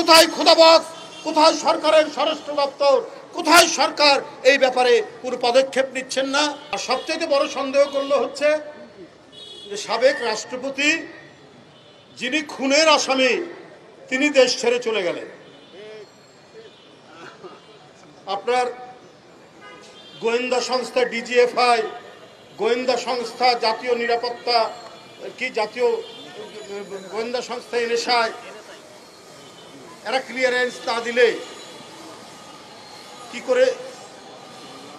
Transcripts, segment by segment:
কোথায় খোদাবক্স, কোথায় সরকারের স্বরাষ্ট্র দপ্তর, কোথায় সরকার এই ব্যাপারে কোনো পদক্ষেপ নিচ্ছেন না। আর সবচেয়ে বড় সন্দেহ করলে হচ্ছে যে সাবেক রাষ্ট্রপতি যিনি খুনের আসামি তিনি দেশ ছেড়ে চলে গেলেন। আপনার গোয়েন্দা সংস্থা ডিজিএফআই, গোয়েন্দা সংস্থা জাতীয় নিরাপত্তা কি জাতীয় গোয়েন্দা সংস্থা এনএসআই এরা ক্লিয়ারেন্স না দিলে কি করে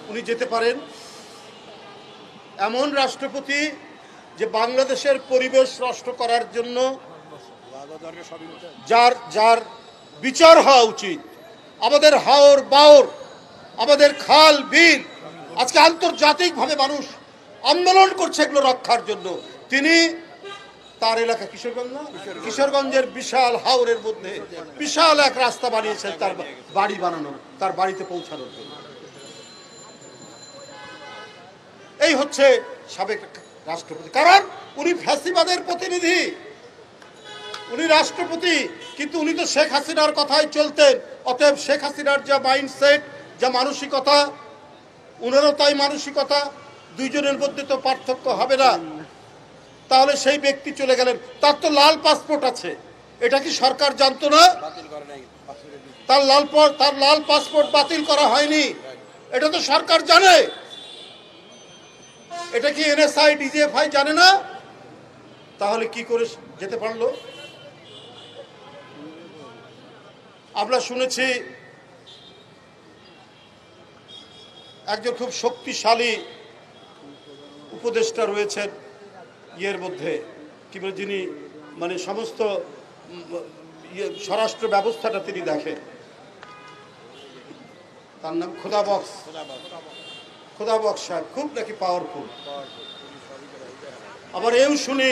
উনি যেতে পারেন? এমন রাষ্ট্রপতি যে বাংলাদেশের পরিবেশ নষ্ট করার জন্য যার যার বিচার হওয়া উচিত, আমাদের হাওর বাওর, আমাদের খাল বিল আজকে আন্তর্জাতিকভাবে মানুষ আন্দোলন করছে এগুলো রক্ষার জন্য, তিনি তার এলাকা কিশোরগঞ্জ না, কিশোরগঞ্জের বিশাল হাওরের মধ্যে বিশাল এক রাস্তা বানিয়েছেন তার বাড়ি বানানোর, তার বাড়িতে পৌঁছানোর জন্য। এই হচ্ছে সাবেক রাষ্ট্রপতি, কারণ উনি ফ্যাসিবাদের প্রতিনিধি, উনি রাষ্ট্রপতি, কিন্তু উনি তো শেখ হাসিনার কথাই চলতেন। অতএব শেখ হাসিনার যা মাইন্ডসেট, যা মানসিকতা, উনারও তাই মানসিকতা, দুইজনের মধ্যে তো পার্থক্য হবে না। তাহলে সেই ব্যক্তি চলে গেলেন, তার তো লাল পাসপোর্ট আছে, এটা কি সরকার জানতো না? তার লাল পাসপোর্ট বাতিল করা হয়নি, এটা তো সরকার জানে। এটা কি এনএসআই ডিজিএফআই জানে না? তাহলে কি করে যেতে পারলো? আমরা শুনেছি একজন খুব শক্তিশালী উপদেষ্টা রয়েছেন ইয়ের মধ্যে, কি বলে, যিনি মানে সমস্ত স্বরাষ্ট্র ব্যবস্থাটা তিনি দেখেন, তার নাম খোদাবক্স সাহেব, খুব নাকি পাওয়ারফুল। আবার এও শুনি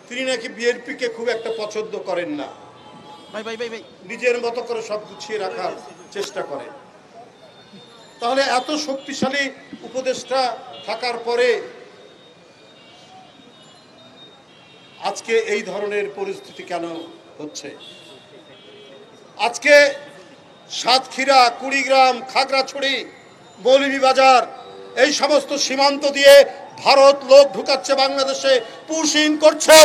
তিনি নাকি বিএনপিকে খুব একটা পছন্দ করেন না, নিজের মতো করে সব গুছিয়ে রাখার চেষ্টা করেন। তাহলে এত শক্তিশালী উপদেষ্টা থাকার পরে আজকে এই ধরনের পরিস্থিতি কেন হচ্ছে? আজকে সাতক্ষীরা, কুড়িগ্রাম, খাগড়াছড়ি, মৌলভীবাজার এই সমস্ত সীমান্ত দিয়ে ভারত লোক ঢুকাচ্ছে বাংলাদেশে, পুশিং করছে।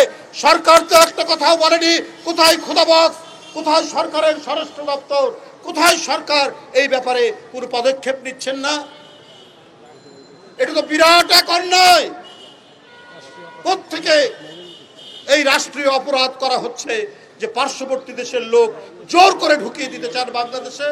সরকার তো একটা কথাও বলেনি, কোথায় খোদাবক্স, কোথায় সরকারের স্বরাষ্ট্র দপ্তর, কোথায় সরকার এই ব্যাপারে কোনো পদক্ষেপ নিচ্ছেন না। এটা তো বিরাট এক অন্যায়। কোত্থেকে এই রাষ্ট্রীয় অপরাধ করা হচ্ছে যে পার্শ্ববর্তী দেশের লোক জোর করে ঢুকিয়ে দিতে চান বাংলাদেশে?